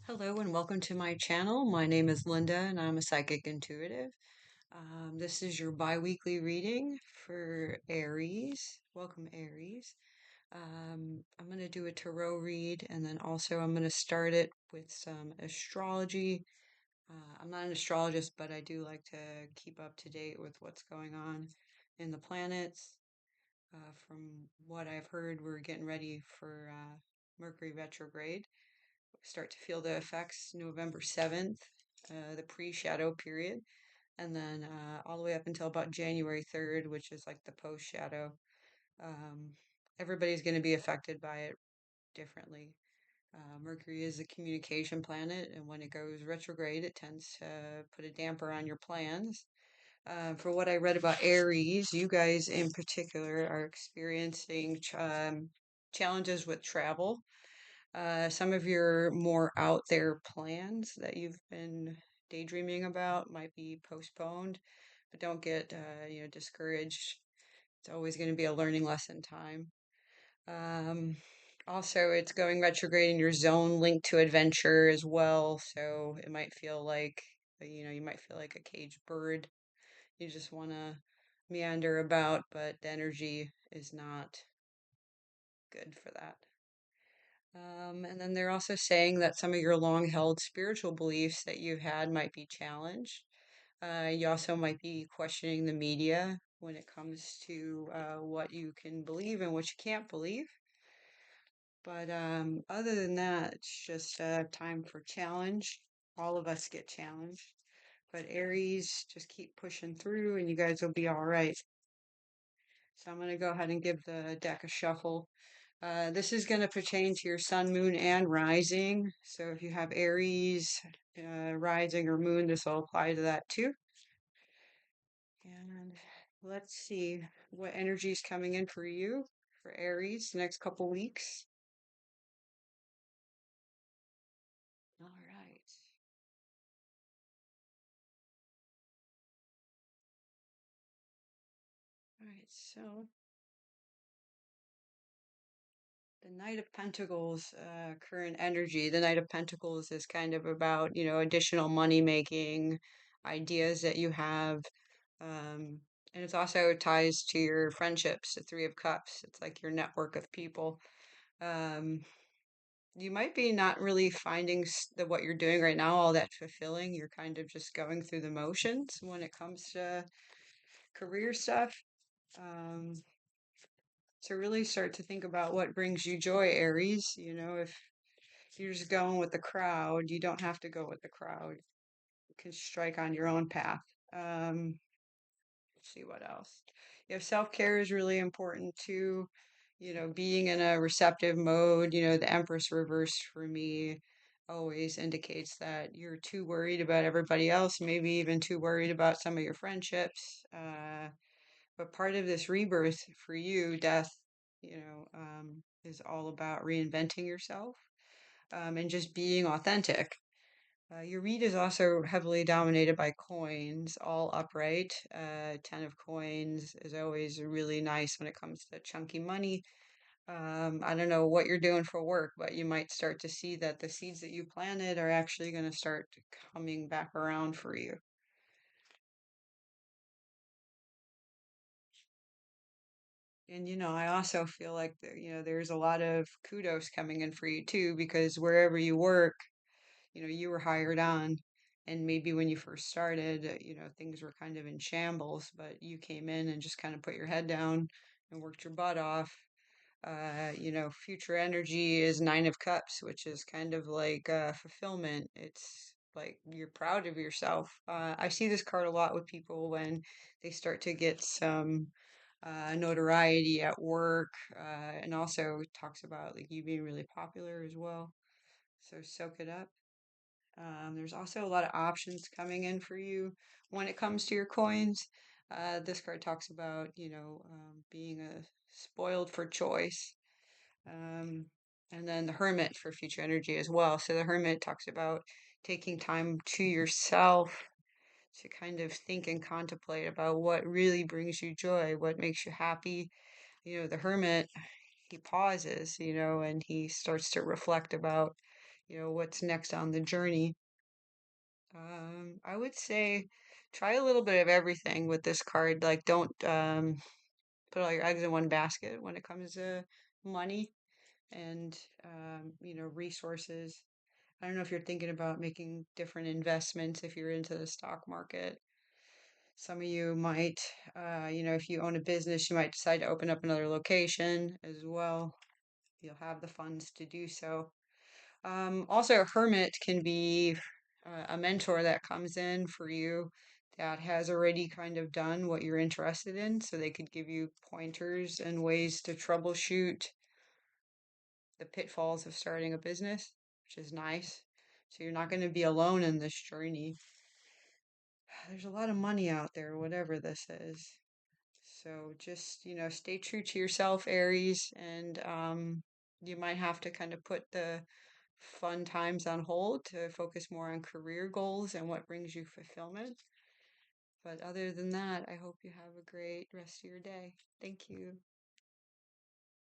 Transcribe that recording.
Hello and welcome to my channel. My name is Linda and I'm a psychic intuitive. This is your bi-weekly reading for Aries. Welcome, Aries. I'm going to do a tarot read and then also I'm going to start it with some astrology. I'm not an astrologist, but I do like to keep up to date with what's going on in the planets. From what I've heard, we're getting ready for Mercury retrograde. Start to feel the effects November 7th, the pre-shadow period, and then all the way up until about January 3rd, which is like the post-shadow. Um, Everybody's going to be affected by it differently. Mercury is a communication planet, and when it goes retrograde, it tends to put a damper on your plans. For what I read about Aries, you guys in particular are experiencing challenges with travel. Some of your more out there plans that you've been daydreaming about might be postponed, but don't get discouraged. It's always going to be a learning lesson time. Um, Also, it's going retrograde in your zone linked to adventure as well, so it might feel like you might feel like a caged bird. You just want to meander about, but the energy is not good for that. And then they're also saying that some of your long held spiritual beliefs that you've had might be challenged. You also might be questioning the media when it comes to what you can believe and what you can't believe. But other than that, it's just time for challenge. All of us get challenged. But Aries, just keep pushing through and you guys will be all right. So I'm going to go ahead and give the deck a shuffle. This is going to pertain to your sun, moon, and rising. So if you have Aries, rising, or moon, this will apply to that too. And let's see what energy is coming in for you for Aries the next couple weeks. All right. All right. So the Knight of Pentacles, current energy. The Knight of Pentacles is kind of about, additional money making ideas that you have. And it's also ties to your friendships, the Three of Cups. It's like your network of people. Um, you might be not really finding what you're doing right now all that fulfilling. You're kind of just going through the motions when it comes to career stuff. Um, to really start to think about what brings you joy, Aries. If you're just going with the crowd, you don't have to go with the crowd. You can strike on your own path. Um, let's see what else. Self-care is really important too. Being in a receptive mode, the Empress reverse for me always indicates that you're too worried about everybody else, maybe even too worried about some of your friendships. But part of this rebirth for you, death, is all about reinventing yourself, and just being authentic. Your read is also heavily dominated by coins, all upright. 10 of coins is always really nice when it comes to chunky money. I don't know what you're doing for work, but you might start to see that the seeds that you planted are actually going to start coming back around for you. And I also feel like there's a lot of kudos coming in for you too, because wherever you work, you were hired on, and maybe when you first started, things were kind of in shambles, but you came in and just kind of put your head down and worked your butt off. Future energy is Nine of Cups, which is kind of like fulfillment. It's like you're proud of yourself. I see this card a lot with people when they start to get some notoriety at work, and also talks about like you being really popular as well. So soak it up. There's also a lot of options coming in for you when it comes to your coins. This card talks about, being a spoiled for choice. Um, and then the Hermit for future energy as well. So the Hermit talks about taking time to yourself to kind of think and contemplate about what really brings you joy, what makes you happy. The Hermit, he pauses, and he starts to reflect about, what's next on the journey. I would say try a little bit of everything with this card. Like, don't put all your eggs in one basket when it comes to money and resources. I don't know if you're thinking about making different investments if you're into the stock market. Some of you might, if you own a business, you might decide to open up another location as well. You'll have the funds to do so. Also, a hermit can be a mentor that comes in for you that has already kind of done what you're interested in, so they could give you pointers and ways to troubleshoot the pitfalls of starting a business, which is nice. So you're not going to be alone in this journey. There's a lot of money out there, whatever this is. So just, stay true to yourself, Aries, and you might have to kind of put the fun times on hold to focus more on career goals and what brings you fulfillment. But other than that, I hope you have a great rest of your day. Thank you.